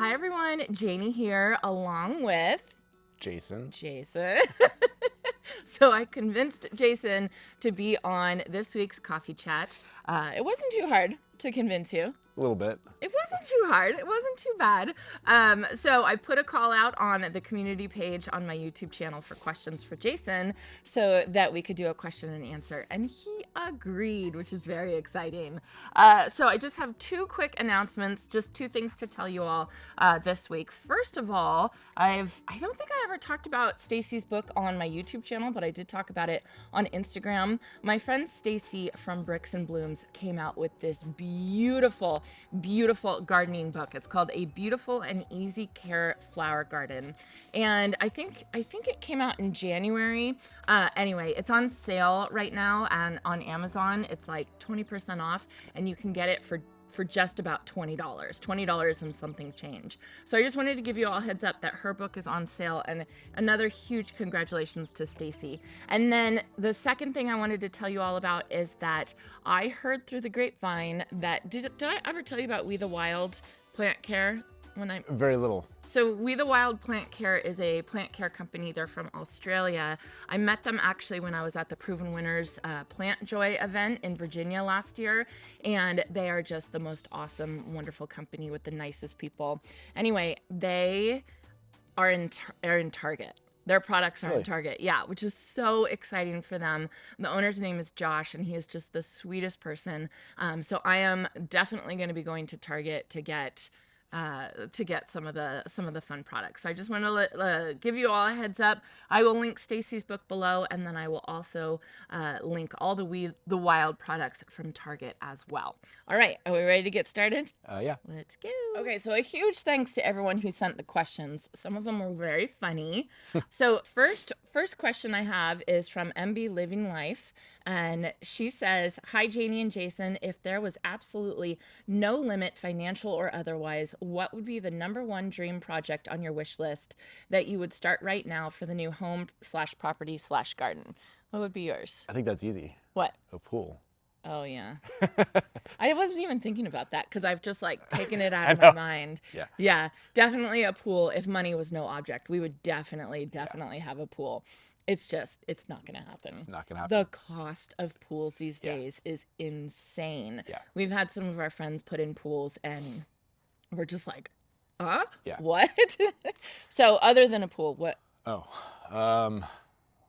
Hi everyone, Janie here along with Jason. So I convinced Jason to be on this week's coffee chat. It wasn't too hard to convince you. A little bit. It wasn't too hard. It wasn't too bad. So I put a call out on the community page on my YouTube channel for questions for Jason so that we could do a question and answer. And he agreed, which is very exciting. So I just have two quick announcements, just two things to tell you all this week. First of all, I don't think I ever talked about Stacy's book on my YouTube channel, but I did talk about it on Instagram. My friend Stacy from Bricks and Blooms came out with this beautiful gardening book. It's called A Beautiful and Easy Care Flower Garden. And I think it came out in January. Anyway, it's on sale right now, and on Amazon it's like 20% off, and you can get it for just about $20 and something change. So I just wanted to give you all a heads up that her book is on sale, and another huge congratulations to Stacy. And then the second thing I wanted to tell you all about is that I heard through the grapevine that, did I ever tell you about We the Wild Plant Care? Very little. So We the Wild Plant Care is a plant care company. They're from Australia. I met them actually when I was at the Proven Winners Plant Joy event in Virginia last year, and they are just the most awesome, wonderful company with the nicest people. Anyway, they are in Target. Their products are in Target, yeah, which is so exciting for them. The owner's name is Josh, and he is just the sweetest person. So I am definitely going to be going to Target to get some of the fun products. So I just want to give you all a heads up. I will link Stacy's book below, and then I will also link all the Wild products from Target as well. All right, are we ready to get started? Yeah. Let's go. Okay, so a huge thanks to everyone who sent the questions. Some of them were very funny. So first question I have is from MB Living Life, and she says, "Hi Janie and Jason, if there was absolutely no limit, financial or otherwise, what would be the #1 dream project on your wish list that you would start right now for the new home/property/garden? What would be yours?" I think that's easy. What? A pool. Oh, yeah. I wasn't even thinking about that because I've just like taken it out of my mind. Yeah. Yeah, definitely a pool. If money was no object, we would definitely have a pool. It's not going to happen. It's not going to happen. The cost of pools these days is insane. Yeah. We've had some of our friends put in pools and we're just like, Yeah. what? So other than a pool, what? Oh,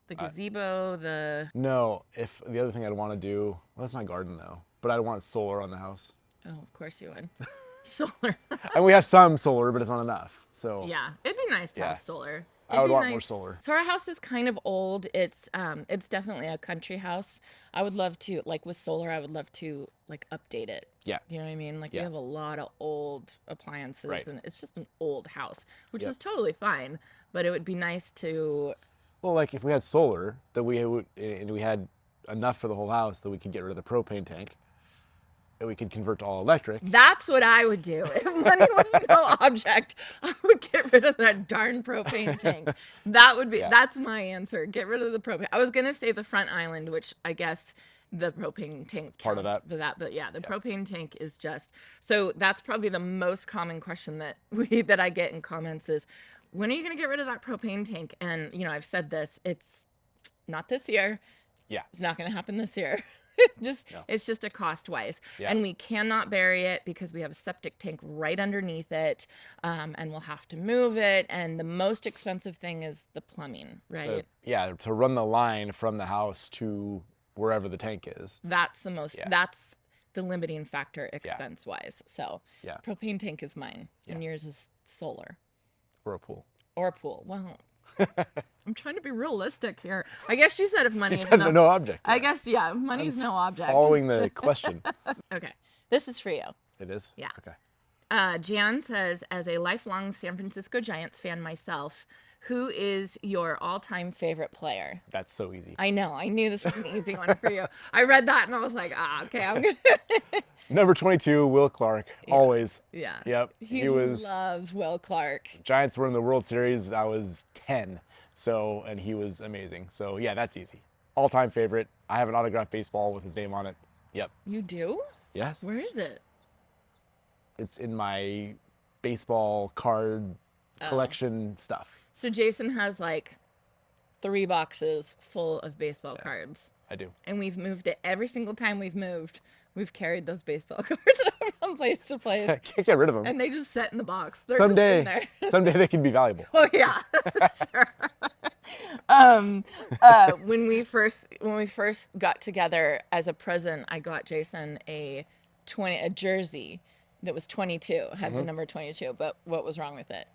The gazebo, no, if the other thing I'd want to do, well, that's not garden though, but I'd want solar on the house. Oh, of course you would. Solar. And we have some solar, but it's not enough. So Yeah, it'd be nice to have solar. I would want more solar. So our house is kind of old. It's definitely a country house. I would love to, like with solar, I would love to like update it. Yeah. You know what I mean? Like we have a lot of old appliances, and it's just an old house, which is totally fine. But it would be nice to. Well, like if we had solar, that we had enough for the whole house that we could get rid of the propane tank, and we could convert to all electric. That's what I would do. If money was no object, I would get rid of that darn propane tank. That would be, that's my answer. Get rid of the propane. I was going to say the front island, which I guess the propane tank part of that. For that, but yeah, the propane tank is just, so that's probably the most common question that I get in comments is, when are you going to get rid of that propane tank? And, you know, I've said this, it's not this year. Yeah. It's not going to happen this year. It's just a cost wise. Yeah. And we cannot bury it because we have a septic tank right underneath it. And we'll have to move it. And the most expensive thing is the plumbing, right? To run the line from the house to wherever the tank is. That's the most, that's the limiting factor expense wise. So propane tank is mine and yours is solar. Or a pool. Well, I'm trying to be realistic here. I guess she said if money is no object. I guess, money's no object. Following the question. Okay. This is for you. It is? Yeah. Okay. Jan says, as a lifelong San Francisco Giants fan myself, who is your all-time favorite player? That's so easy. I know. I knew this was an easy one for you. I read that and I was like, okay, I'm good. Number 22, Will Clark. Always. Yeah. Yep. He loves Will Clark. Giants were in the World Series. I was 10. So, and he was amazing. So, yeah, that's easy. All-time favorite. I have an autographed baseball with his name on it. Yep. You do? Yes. Where is it? It's in my baseball card collection stuff. So Jason has like 3 boxes full of baseball cards. I do. And we've moved it every single time we've moved. We've carried those baseball cards from place to place. I can't get rid of them. And they just sit in the box. They're Someday, just in there. someday they can be valuable. Oh yeah, sure. When we first got together as a present, I got Jason a jersey that was 22, had the number 22. But what was wrong with it?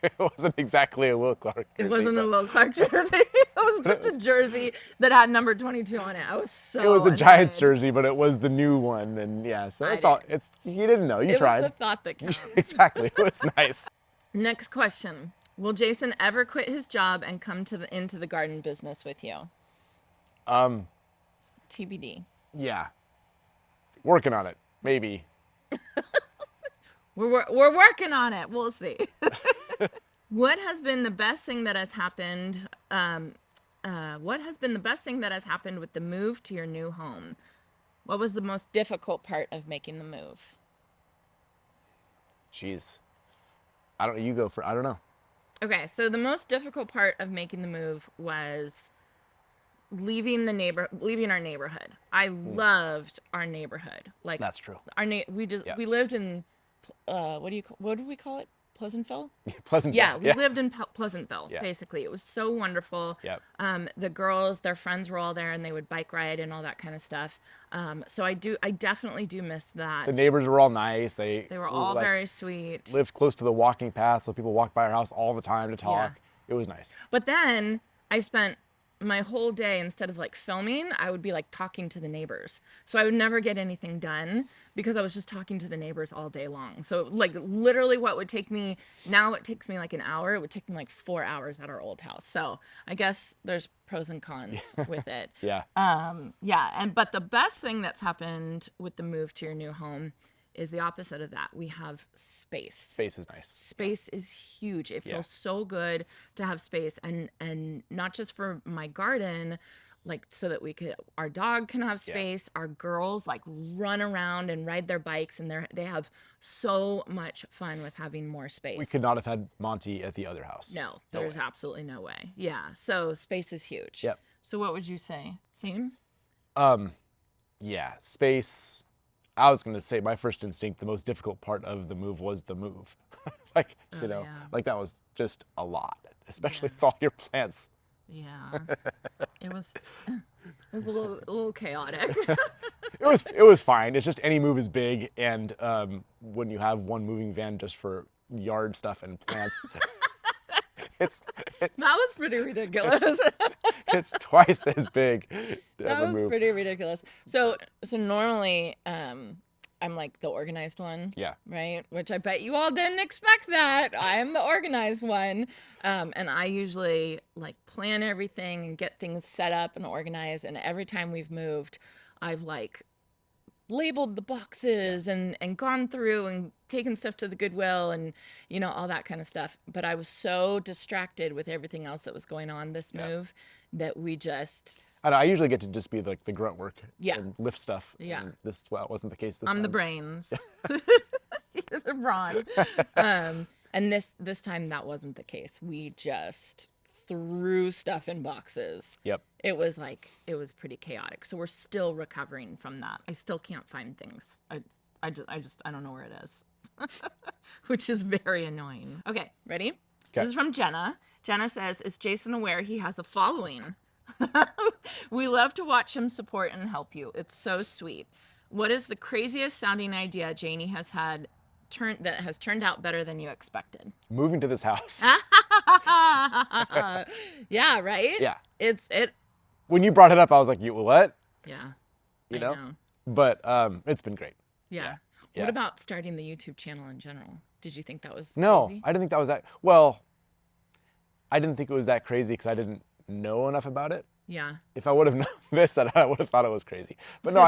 It wasn't exactly a Will Clark jersey. It wasn't a Will Clark jersey. It was just a jersey that had number 22 on it. I was so. It was a annoyed. Giants jersey, but it was the new one, and yeah, so it's all. It's you didn't know. You tried. It was the thought that counts. Exactly. It was nice. Next question: will Jason ever quit his job and come into the garden business with you? TBD. Yeah. Working on it. Maybe. We're working on it. We'll see. What has been the best thing that has happened? What has been the best thing that has happened with the move to your new home? What was the most difficult part of making the move? Jeez. I don't. You go for. I don't know. Okay, so the most difficult part of making the move was leaving our neighborhood. I loved our neighborhood. Like That's true. We lived in what do we call it? Pleasantville? Pleasantville. Yeah, we lived in Pleasantville, Yeah. basically. It was so wonderful. Yep. The girls, their friends were all there, and they would bike ride and all that kind of stuff. So I definitely do miss that. The neighbors were all nice. They They were all like, very sweet. lived close to the walking path, so people walked by our house all the time to talk. It was nice. But then I spent my whole day, instead of like filming, I would be like talking to the neighbors. So I would never get anything done because I was just talking to the neighbors all day long. So like literally what would take me, now it takes me like an hour, it would take me like 4 hours at our old house. So I guess there's pros and cons with it. Yeah. But the best thing that's happened with the move to your new home is the opposite of that. We have space. Space is nice. Space is huge. It feels so good to have space, and not just for my garden, like so that our dog can have space. Our girls like run around and ride their bikes, and they have so much fun with having more space. We could not have had Monty at the other house. No, there's absolutely no way. Yeah. So space is huge. Yep. So what would you say? Same? Yeah, space. I was going to say my first instinct, the most difficult part of the move was the move. Like that was just a lot, especially with all your plants. Yeah. It was a little chaotic. It was fine. It's just any move is big, and when you have one moving van just for yard stuff and plants, it's that was pretty ridiculous. It's twice as big. That was pretty ridiculous. So normally, I'm like the organized one. Yeah. Right? Which I bet you all didn't expect that. I'm the organized one. And I usually like plan everything and get things set up and organized. And every time we've moved, I've like labeled the boxes and gone through and taken stuff to the Goodwill and, all that kind of stuff. But I was so distracted with everything else that was going on this move that we just... I usually get to just be like the grunt work and lift stuff. Yeah. And this wasn't the case this time. I'm the brains. You're the brawn. And this time that wasn't the case. We just threw stuff in boxes. Yep. It was pretty chaotic. So we're still recovering from that. I still can't find things. I don't know where it is. Which is very annoying. Okay, ready? Okay. This is from Jenna. Jenna says, is Jason aware he has a following? We love to watch him support and help you. It's so sweet. What is the craziest sounding idea Janie has had that has turned out better than you expected? Moving to this house. Yeah, right? Yeah. It. When you brought it up, I was like, "You what?" Yeah. You know? But it's been great. Yeah. Yeah. What about starting the YouTube channel in general? Did you think that was No, crazy? I didn't think that was that. Well, I didn't think it was that crazy because I didn't know enough about it. Yeah. If I would have known this, I would have thought it was crazy. But no,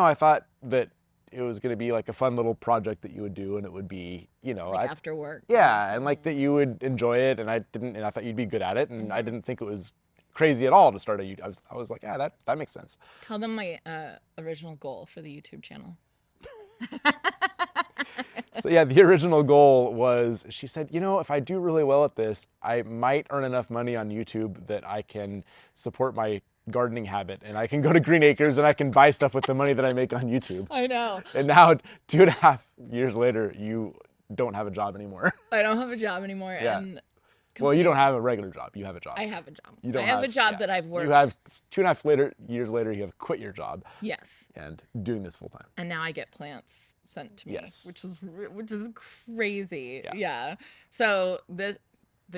I thought that it was going to be like a fun little project that you would do, and it would be, Like after work. Yeah, and like that you would enjoy it, and I thought you'd be good at it, and I didn't think it was crazy at all to start a YouTube. I was like, yeah, that makes sense. Tell them my original goal for the YouTube channel. So yeah, the original goal was, she said, you know, if I do really well at this, I might earn enough money on YouTube that I can support my gardening habit, and I can go to Green Acres and I can buy stuff with the money that I make on YouTube. I know. And now 2.5 years later, you don't have a job anymore. I don't have a job anymore. Yeah. And Well, you don't have a regular job. You have a job. I have a job. You don't I have a job that I've worked. You have 2.5 years later, you have quit your job. Yes. And doing this full time. And now I get plants sent to me, Yes. which is crazy. Yeah. Yeah. So the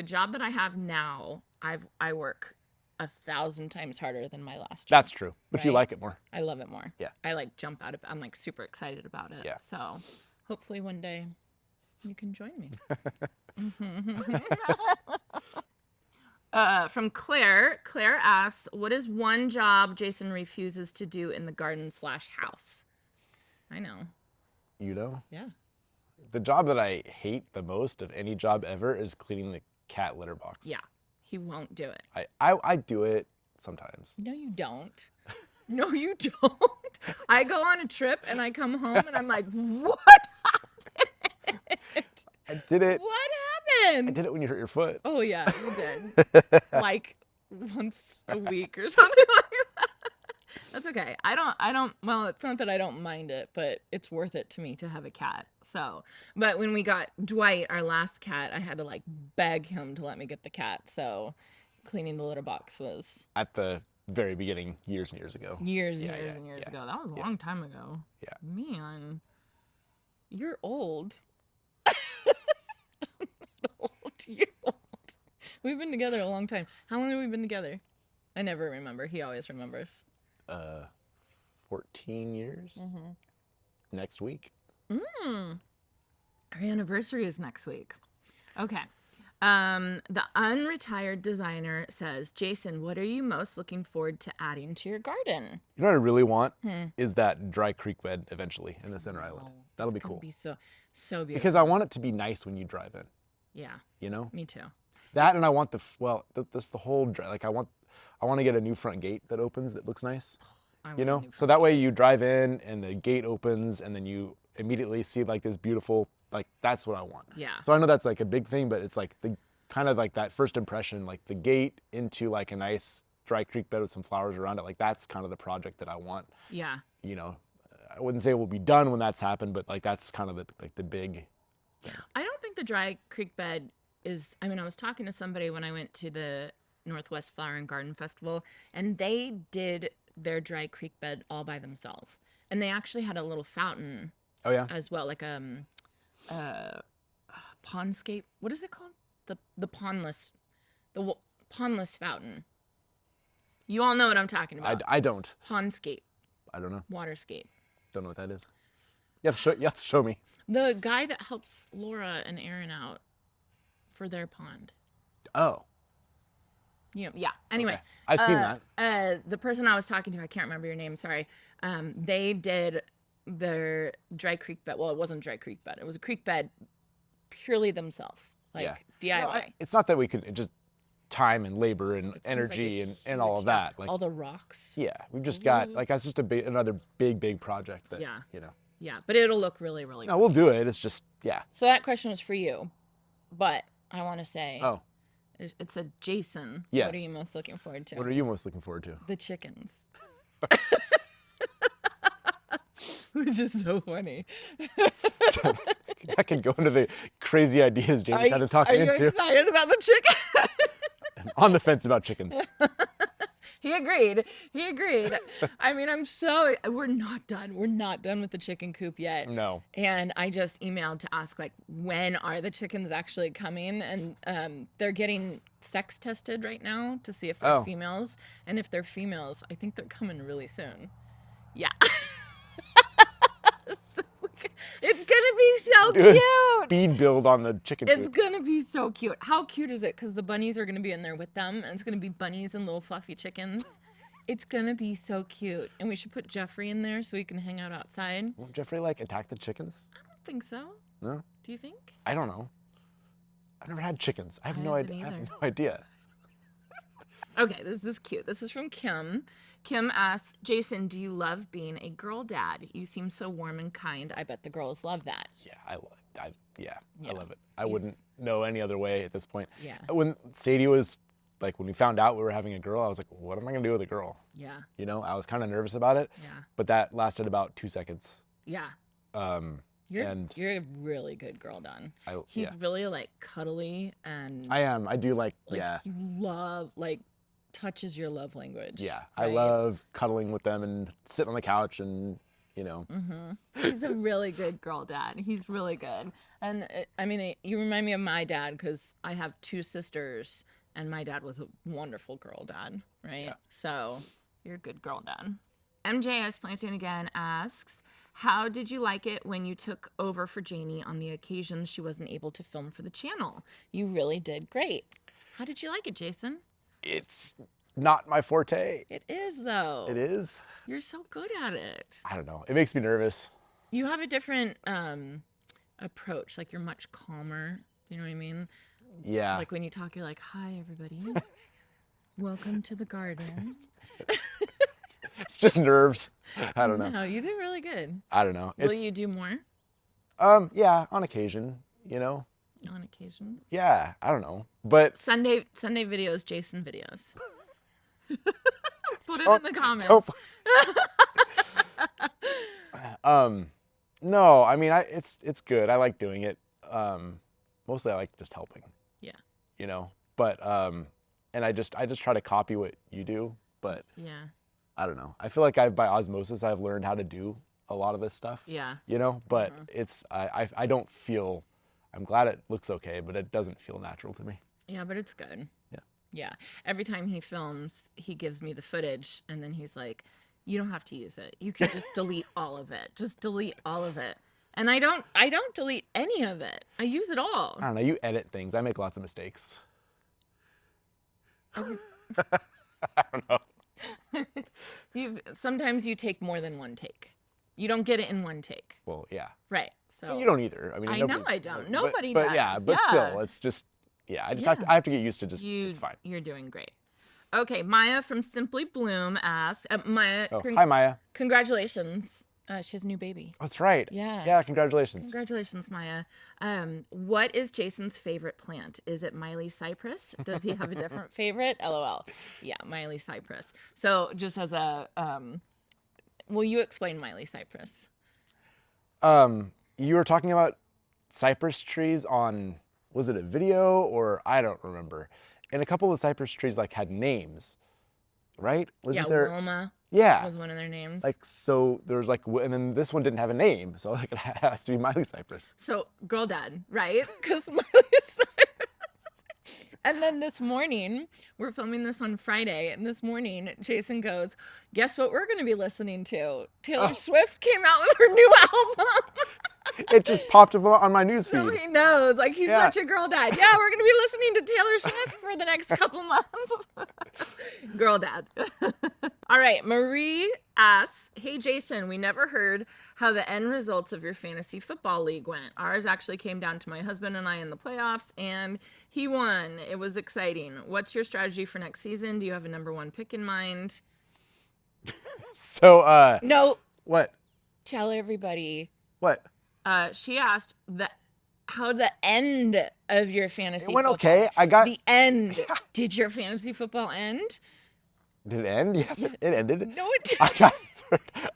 job that I have now, I work 1,000 times harder than my last job. That's true, but you Right? like it more. I love it more. Yeah. I like jump out of. I'm like super excited about it. Yeah. So hopefully one day you can join me. From Claire. Claire asks, what is one job Jason refuses to do in the garden/house? I know. You know? Yeah. The job that I hate the most of any job ever is cleaning the cat litter box. Yeah. He won't do it. I do it sometimes. No, you don't. No, you don't. I go on a trip and I come home and I'm like, what happened? I did it. What I happened? did it when you hurt your foot. Oh, yeah, you did. Like once a week or something like that. That's okay. Well, it's not that I don't mind it, but it's worth it to me to have a cat. So, but when we got Dwight, our last cat, I had to like beg him to let me get the cat. So cleaning the litter box was At the very beginning, years and years ago. years Yeah, and years yeah, and years yeah. ago. That was a long time ago. Yeah. Man, you're old. You're old. We've been together a long time. How long have we been together? I never remember. He always remembers. 14 years next week. Our anniversary is next week. Okay. The unretired designer says, Jason, what are you most looking forward to adding to your garden? You know what I really want is that dry creek bed eventually in the center island. That'll be It's gonna cool. be so beautiful. Because I want it to be nice when you drive in, Yeah, you know? me too. That, and I want the whole like I want to get a new front gate that opens that looks nice. You know? So that way you drive in and the gate opens and then you immediately see like this beautiful, like that's what I want. Yeah. So I know that's like a big thing, but it's like the kind of like that first impression, like the gate into like a nice dry creek bed with some flowers around it. Like that's kind of the project that I want. Yeah. You know, I wouldn't say it will be done when that's happened, but like that's kind of the big thing. I don't think the dry creek bed is, I mean, I was talking to somebody when I went to the Northwest Flower and Garden Festival, and they did their dry creek bed all by themselves. And they actually had a little fountain Oh yeah. as well, like pondscape. What is it called? The pondless fountain. You all know what I'm talking about. I don't. Pondscape, I don't know. waterscape. Don't know what that is. You have to show me. The guy that helps Laura and Aaron out for their pond. Oh. Yeah. Anyway, Okay. I've seen that. The person I was talking to, I can't remember your name. Sorry. They did their dry creek bed. Well, it wasn't a dry creek bed. It was a creek bed purely themselves, like DIY. No, it's not that we could just time and labor and It seems energy like a and all huge of that. job. Like all the rocks. yeah, we've just got like that's just another big project that Yeah. you know. Yeah, but it'll look really, really No, we'll do it. It's just yeah. So that question was for you, but I want to say, Oh, it's a Jason. Yes. What are you most looking forward to? what are you most looking forward to? The chickens. Which is so funny. I can go into the crazy ideas James had to talk me Are you into. excited about the chicken? On the fence about chickens. He agreed. I mean, we're not done. We're not done with the chicken coop yet. No. And I just emailed to ask, like, when are the chickens actually coming? And they're getting sex tested right now to see if they're females. And if they're females, I think they're coming really soon. Yeah. It's gonna be so Do a cute. speed build on the chicken It's coop. gonna be so cute. How cute is it? Because the bunnies are gonna be in there with them, and it's gonna be bunnies and little fluffy chickens. It's gonna be so cute. And we should put Jeffrey in there so he can hang out outside. Won't Jeffrey like attack the chickens? I don't think so. No? Do you think? I don't know. I've never had chickens. I have no haven't idea. I have either. no idea. Okay, this is cute. This is from Kim. Kim asks, Jason, do you love being a girl dad? You seem so warm and kind. I bet the girls love that. Yeah, I love it. I wouldn't know any other way at this point. Yeah. When Sadie was, like, when we found out we were having a girl, I was like, what am I gonna do with a girl? Yeah. You know, I was kind of nervous about it. Yeah. But that lasted about 2 seconds. Yeah. You're a really good girl, Don. He's really like cuddly and I am. I do like you love touch is your love language. Yeah. Right? I love cuddling with them and sitting on the couch and, you know. He's a really good girl dad. He's really good. And I mean, you remind me of my dad because I have 2 sisters and my dad was a wonderful girl dad, right? Yeah. So you're a good girl dad. MJS Plantain again asks, how did you like it when you took over for Janie on the occasions she wasn't able to film for the channel? You really did great. How did you like it, Jason? It's not my forte. It is, though. It is? You're so good at it. I don't know. It makes me nervous. You have a different approach. Like, you're much calmer. You know what I mean? Yeah. Like, when you talk, you're like, hi, everybody. Welcome to the garden. It's just nerves. I don't know. No, you did really good. I don't know. Will you do more? Yeah, on occasion, you know. On occasion. Yeah, I don't know. But Sunday videos, Jason videos. Put it in the comments. No, I mean, it's good. I like doing it. Mostly I like just helping. Yeah. You know, but and I just try to copy what you do, but yeah. I don't know. I feel like by osmosis I've learned how to do a lot of this stuff. Yeah. You know, but it's I don't feel. I'm glad it looks okay, but it doesn't feel natural to me. Yeah, but it's good. Yeah. Yeah. Every time he films, he gives me the footage, and then he's like, "You don't have to use it. You can just delete all of it. Just delete all of it." And I don't delete any of it. I use it all. I don't know. You edit things. I make lots of mistakes. I don't know. Sometimes you take more than one take. You don't get it in one take. Well, yeah. Right. So you don't either. I mean, I know I don't. Nobody but does. Yeah, but still, it's just I have to get used to just. It's fine. You're doing great. Okay, Maya from Simply Bloom asks, Maya. Hi, Maya. Congratulations. She has a new baby. That's right. Yeah. Yeah. Congratulations. Congratulations, Maya. What is Jason's favorite plant? Is it Miley Cypress? Does he have a different favorite? LOL. Yeah, Miley Cypress. So just as a, will you explain Miley Cypress? You were talking about cypress trees on, was it a video or I don't remember. And a couple of the cypress trees like had names, right? Wasn't there? Wilma. Yeah. Was one of their names. Like, so there's like, and then this one didn't have a name. So like it has to be Miley Cypress. So girl dad, right? Because Miley Cypress. And then this morning, we're filming this on Friday, and this morning, Jason goes, guess what we're going to be listening to? Taylor Swift came out with her new album. It just popped up on my newsfeed. So he knows, like he's such a girl dad. Yeah, we're going to be listening to Taylor Swift for the next couple months. Girl dad. All right, Marie asks, hey Jason, we never heard how the end results of your fantasy football league went. Ours actually came down to my husband and I in the playoffs, and he won. It was exciting. What's your strategy for next season? Do you have a number 1 pick in mind? So, no. What? Tell everybody. What? She asked how the end of your fantasy It went football. okay. I got the end. Did your fantasy football end? Did it end? Yes, it ended. No, it didn't.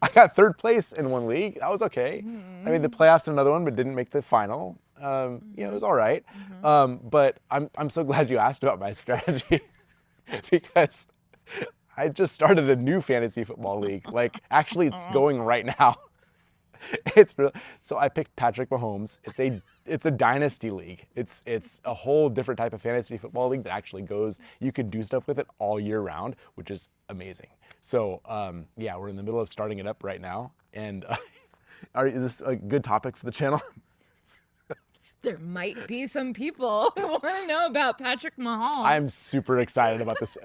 I got third place in one league. That was okay. I made the playoffs in another one, but didn't make the final. It was all right. But I'm so glad you asked about my strategy because I just started a new fantasy football league. Like, actually, it's going right now. It's real. So I picked Patrick Mahomes. It's a dynasty league. It's a whole different type of fantasy football league that actually goes. You could do stuff with it all year round, which is amazing. So we're in the middle of starting it up right now. And is this a good topic for the channel? There might be some people who want to know about Patrick Mahomes. I'm super excited about this.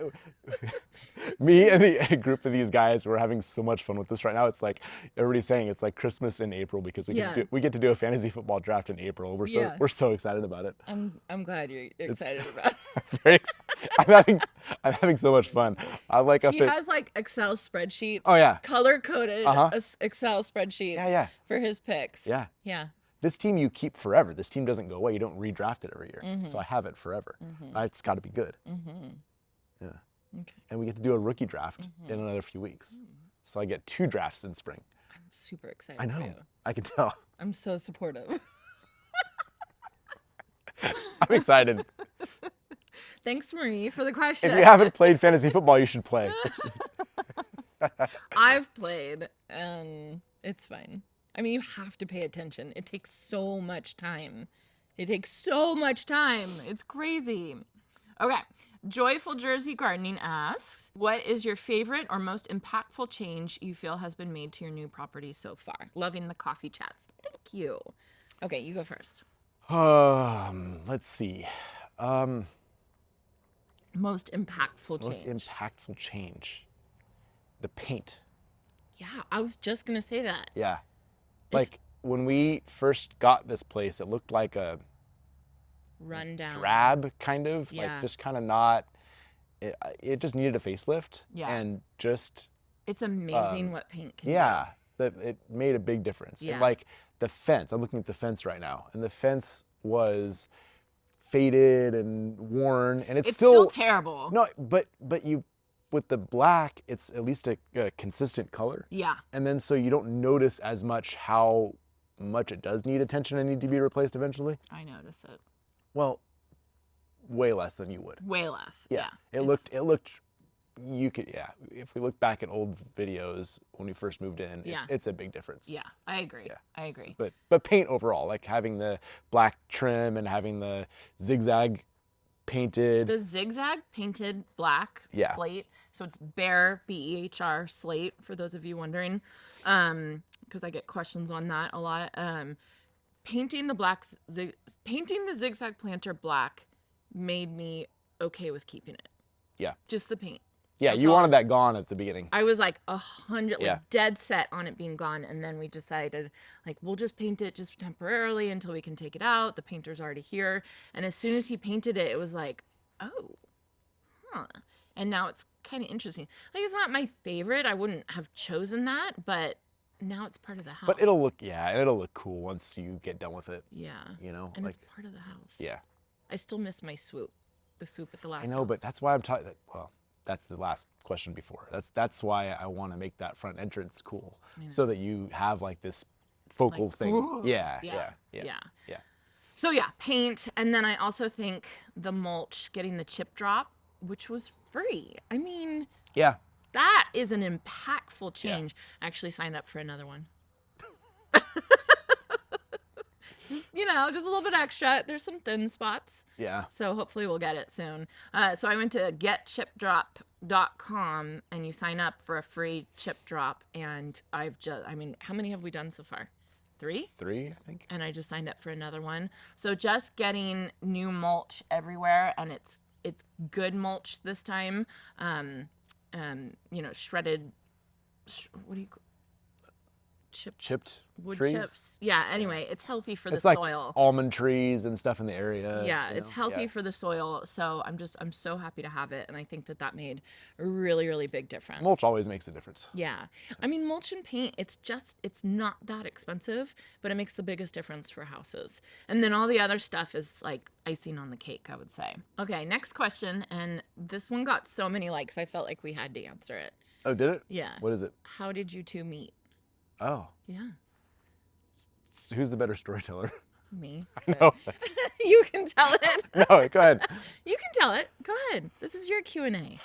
Me and a group of these guys, we're having so much fun with this right now. It's like everybody's saying it's like Christmas in April because we get to do a fantasy football draft in April. We're so excited about it. I'm glad you're excited about it. I'm having so much fun. I like He has like Excel spreadsheets. Oh yeah. Color coded Excel spreadsheets. Yeah. For his picks. Yeah. Yeah. This team you keep forever. This team doesn't go away. You don't redraft it every year. So I have it forever. It's got to be good. Yeah. Okay. And we get to do a rookie draft in another few weeks. So I get 2 drafts in spring. I'm super excited. I know. For you. I can tell. I'm so supportive. I'm excited. Thanks, Marie, for the question. If you haven't played fantasy football, you should play. I've played, and it's fine. I mean, you have to pay attention. It takes so much time. It's crazy. Okay. Joyful Jersey Gardening asks, what is your favorite or most impactful change you feel has been made to your new property so far? Loving the coffee chats. Thank you. Okay, you go first. Let's see. Most impactful change. Most impactful change. The paint. Yeah, I was just going to say that. Yeah. Like when we first got this place, it looked like a rundown, drab kind of, like just kind of not. It just needed a facelift. Yeah. And just. It's amazing what paint can do. Yeah, it made a big difference. Yeah. And like the fence, I'm looking at the fence right now, and the fence was faded and worn, and it's still terrible. No, but you. With the black, it's at least a consistent color. Yeah. And then so you don't notice as much how much it does need attention and need to be replaced eventually. I notice it. Well, way less than you would. Way less. Yeah. It looked, you could, if we look back at old videos when we first moved in, it's a big difference. Yeah, I agree. Yeah. I agree. But paint overall, like having the black trim and having the zigzag painted. The zigzag painted black slate. So it's bare BEHR slate for those of you wondering, because I get questions on that a lot. Painting the zigzag planter black made me okay with keeping it. Yeah. Just the paint. Yeah, you wanted that gone at the beginning. I was like 100, like dead set on it being gone, and then we decided, like, we'll just paint it just temporarily until we can take it out. The painter's already here, and as soon as he painted it, it was like, oh, huh. And now it's kind of interesting. Like, it's not my favorite. I wouldn't have chosen that, but now it's part of the house. But it'll look cool once you get done with it. Yeah. You know, and like, it's part of the house. Yeah. I still miss my swoop, the swoop at the last. I know, house. but that's why I'm talking. Well, that's the last question before. That's why I want to make that front entrance cool, so that you have like this focal like, thing. Ooh. Yeah. So yeah, paint, and then I also think the mulch, getting the chip drop, which was free. I mean, yeah, that is an impactful change. I actually signed up for another one. You know, just a little bit extra. There's some thin spots. Yeah. So hopefully we'll get it soon. So I went to getchipdrop.com and you sign up for a free chip drop. And I mean, how many have we done so far? 3? 3, I think. And I just signed up for another one. So just getting new mulch everywhere, and it's good mulch this time. You know, shredded. What do you? Chipped wood trees? chips. Yeah, anyway, it's healthy for the it's like soil. Almond trees and stuff in the area. Yeah, it's healthy for the soil. So I'm so happy to have it. And I think that made a really, really big difference. Mulch always makes a difference. Yeah. I mean, mulch and paint, it's not that expensive, but it makes the biggest difference for houses. And then all the other stuff is like icing on the cake, I would say. Okay, next question. And this one got so many likes, I felt like we had to answer it. Oh, did it? Yeah. What is it? How did you two meet? Oh. Yeah. Who's the better storyteller? Me. I know. You can tell it. No, go ahead. You can tell it. Go ahead. This is your Q&A.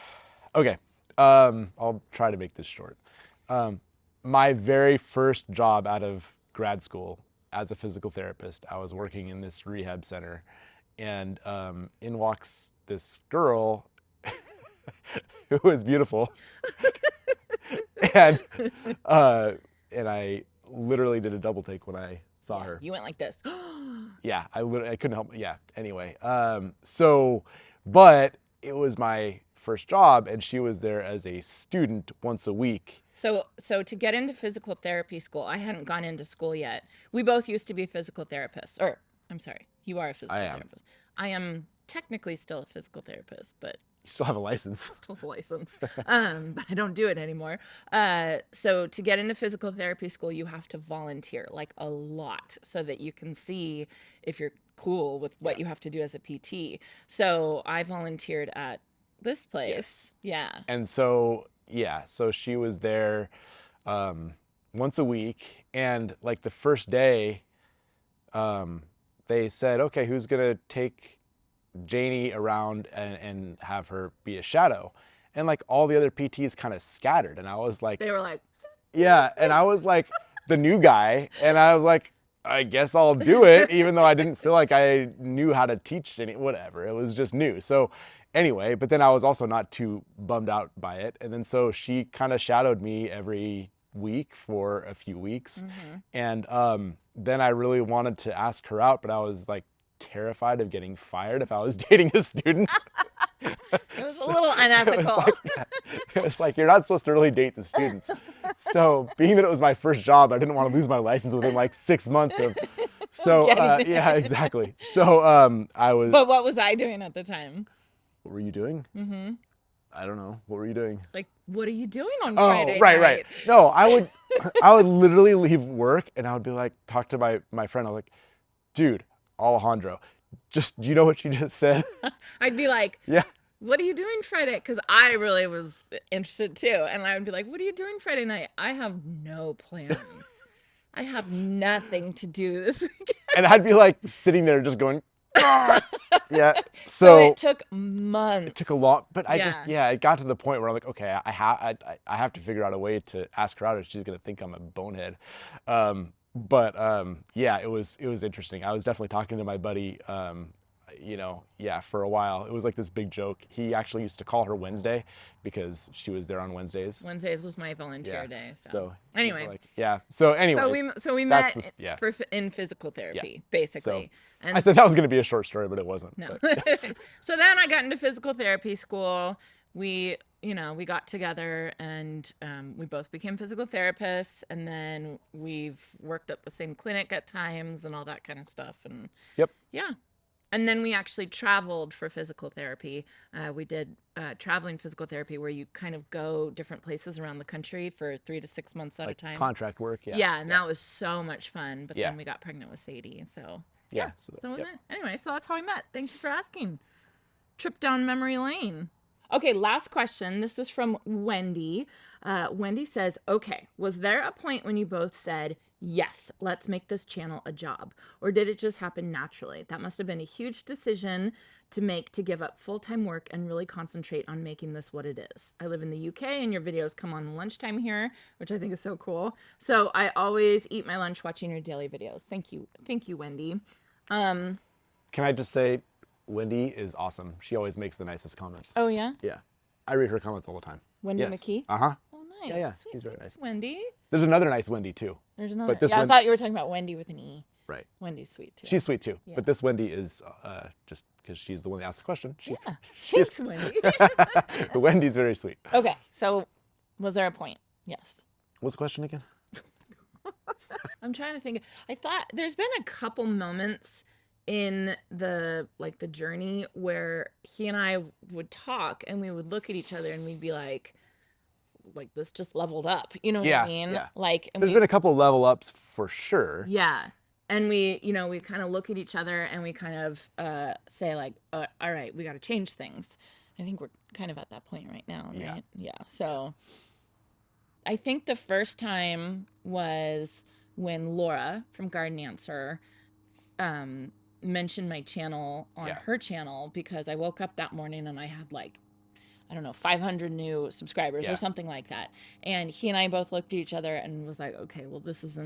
Okay. I'll try to make this short. My very first job out of grad school as a physical therapist, I was working in this rehab center, and in walks this girl who was beautiful. and I literally did a double take when I saw her. You went like this. Yeah, I couldn't help. Yeah. Anyway, but it was my first job, and she was there as a student once a week. So to get into physical therapy school, I hadn't gone into school yet. We both used to be physical therapists. Or, I'm sorry, you are a physical therapist. I am technically still a physical therapist, but you still have a license. Still have a license, but I don't do it anymore. So to get into physical therapy school, you have to volunteer like a lot so that you can see if you're cool with what you have to do as a PT. So I volunteered at this place. Yeah. And so, so she was there once a week, and like the first day, they said, okay, who's gonna take Janie around and have her be a shadow? And like all the other PTs kind of scattered, and I was like, they were like, yeah, and I was like the new guy, and I was like, I guess I'll do it, even though I didn't feel like I knew how to teach any, whatever, it was just new. So anyway, but then I was also not too bummed out by it, and then so she kind of shadowed me every week for a few weeks. And then I really wanted to ask her out, but I was like terrified of getting fired if I was dating a student. It was a little unethical. It was like, you're not supposed to really date the students. So being that it was my first job, I didn't want to lose my license within like 6 months of, so yeah, exactly. So I was. But what was I doing at the time? What were you doing? I don't know. What were you doing? Like, what are you doing on Friday right, night? right. No, I would literally leave work and I would be like, talk to my friend. I was like, dude, Alejandro, do you know what you just said? I'd be like, yeah. What are you doing Friday? Because I really was interested too. And I would be like, what are you doing Friday night? I have no plans. I have nothing to do this weekend. And I'd be like sitting there just going, yeah. So it took months. It took a lot, but I just, it got to the point where I'm like, okay, I have to figure out a way to ask her out, or she's gonna think I'm a bonehead. But it was interesting. I was definitely talking to my buddy, for a while. It was like this big joke. He actually used to call her Wednesday because she was there on Wednesdays. Wednesdays was my volunteer day. So anyway. So anyway. So we met in physical therapy, basically. So, and I said that was going to be a short story, but it wasn't. No. So then I got into physical therapy school. We got together and we both became physical therapists, and then we've worked at the same clinic at times and all that kind of stuff. And yeah. And then we actually traveled for physical therapy. We did traveling physical therapy where you kind of go different places around the country for 3 to 6 months at a time. Contract work, and that was so much fun. But then we got pregnant with Sadie, so anyway, so that's how we met. Thank you for asking. Trip down memory lane. Okay, last question. This is from Wendy. Wendy says, okay, was there a point when you both said, yes, let's make this channel a job? Or did it just happen naturally? That must have been a huge decision to make, to give up full-time work and really concentrate on making this what it is. I live in the UK and your videos come on lunchtime here, which I think is so cool. So I always eat my lunch watching your daily videos. Thank you. Thank you, Wendy. Can I just say, Wendy is awesome. She always makes the nicest comments. Oh, yeah? Yeah. I read her comments all the time. Wendy McKee? Uh-huh. Oh, nice. Yeah, Sweet. she's very nice. Wendy. There's another nice Wendy, too. There's another. But I thought you were talking about Wendy with an E. Right. Wendy's sweet, too. She's sweet, too. Yeah. But this Wendy is, just because she's the one that asked the question. Thanks, Wendy. But Wendy's very sweet. Okay, so was there a point? Yes. What's the question again? I'm trying to think. I thought there's been a couple moments in the journey where he and I would talk and we would look at each other and we'd be like this just leveled up. You know what I mean? Yeah. And there's been a couple level ups for sure. Yeah. And we kind of look at each other and we kind of say like, all right, we got to change things. I think we're kind of at that point right now, right? Yeah. So I think the first time was when Laura from Garden Answer mentioned my channel on her channel, because I woke up that morning and I had 500 new subscribers or something like that. And he and I both looked at each other and was like, okay, well, this is,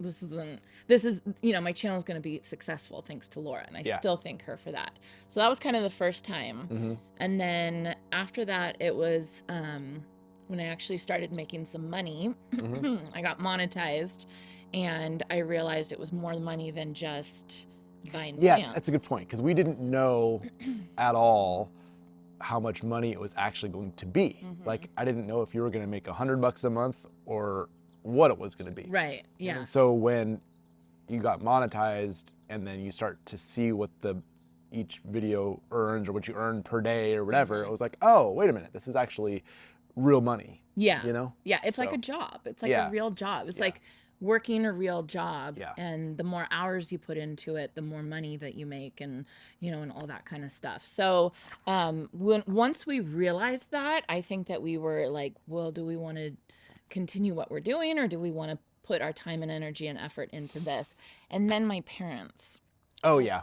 my channel is going to be successful thanks to Laura. And I still thank her for that. So that was kind of the first time. Mm-hmm. And then after that, it was when I actually started making some money. Mm-hmm. I got monetized and I realized it was more money than just buying plants. That's a good point, because we didn't know at all how much money it was actually going to be. Like, I didn't know if you were going to make $100 a month or what it was going to be. Right. Yeah. And so when you got monetized and then you start to see what each video earns or what you earn per day or whatever, it was like, oh, wait a minute, this is actually real money. Yeah. You know? Yeah. It's like a job. It's like a real job. It's like working a real job. Yeah. And the more hours you put into it, the more money that you make, and, you know, and all that kind of stuff. So once we realized that, I think that we were like, well, do we want to continue what we're doing, or do we want to put our time and energy and effort into this? And then my parents. Oh, yeah.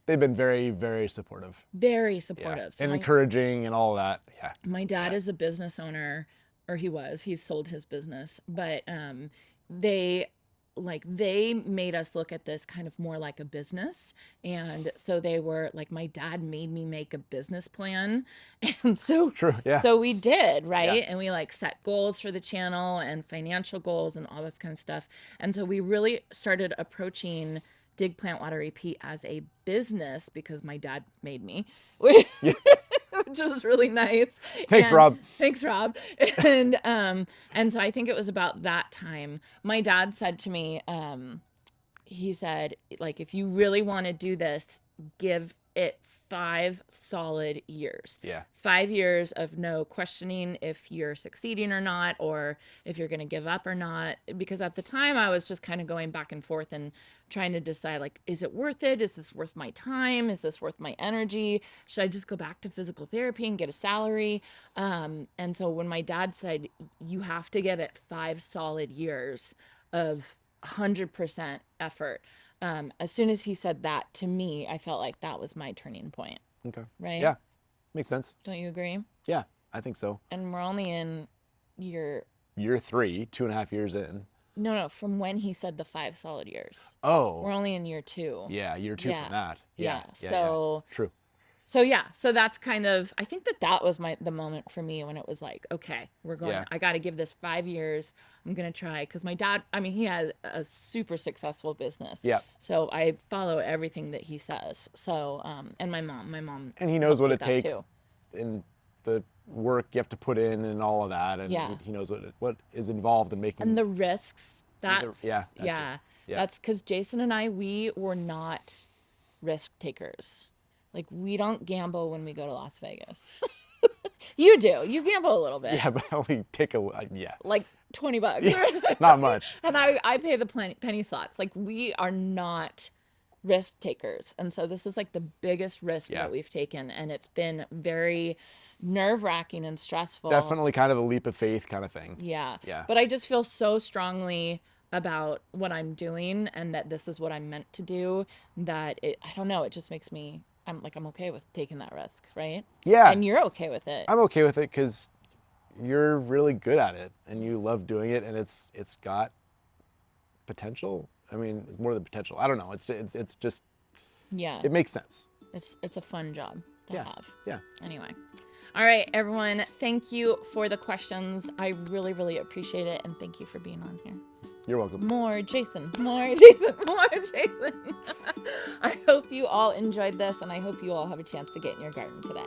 They've been very, very supportive. Very supportive. Yeah. So and encouraging and all that. Yeah. My dad is a business owner, or he's sold his business, but they made us look at this kind of more like a business. And so they were like, my dad made me make a business plan. And so, that's true. Yeah. So we did, right? Yeah. And we like set goals for the channel and financial goals and all this kind of stuff. And so we really started approaching Dig Plant Water Repeat as a business, because my dad made me, which was really nice. Thanks, Rob. Thanks, Rob. And so I think it was about that time my dad said to me, he said, like, if you really want to do this, give it 5 solid years. Yeah. 5 years of no questioning if you're succeeding or not, or if you're going to give up or not. Because at the time I was just kind of going back and forth and trying to decide, like, is it worth it? Is this worth my time? Is this worth my energy? Should I just go back to physical therapy and get a salary? And so when my dad said, you have to give it 5 solid years of 100% effort, as soon as he said that to me, I felt like that was my turning point. Okay. Right? Yeah. Makes sense. Don't you agree? Yeah, I think so. And we're only in year 3, 2.5 years in. No, from when he said the 5 solid years. Oh. We're only in year 2. Yeah, year 2 from that. Yeah. So true. So that's kind of, I think that was the moment for me when it was like, okay, we're going, I got to give this 5 years. I'm going to try. Cause my dad, I mean, he has a super successful business. Yeah. So I follow everything that he says. So, and my mom. And he knows what it takes too. in the work you have to put in and all of that. And he knows what is involved in making. And the risks. That's because Jason and I, we were not risk takers. Like, we don't gamble when we go to Las Vegas. You do. You gamble a little bit. Yeah, but I only take like $20. Yeah, not much. And I pay the penny slots. Like, we are not risk takers. And so this is like the biggest risk that we've taken. And it's been very nerve-wracking and stressful. Definitely kind of a leap of faith kind of thing. Yeah. Yeah. But I just feel so strongly about what I'm doing, and that this is what I'm meant to do, that I don't know, it just makes me, I'm okay with taking that risk, right? Yeah. And you're okay with it. I'm okay with it because you're really good at it and you love doing it, and it's got potential. I mean, it's more than potential. I don't know. It's just, it makes sense. It's a fun job to have. Yeah. Anyway. All right, everyone. Thank you for the questions. I really, really appreciate it. And thank you for being on here. You're welcome. More Jason. I hope you all enjoyed this, and I hope you all have a chance to get in your garden today.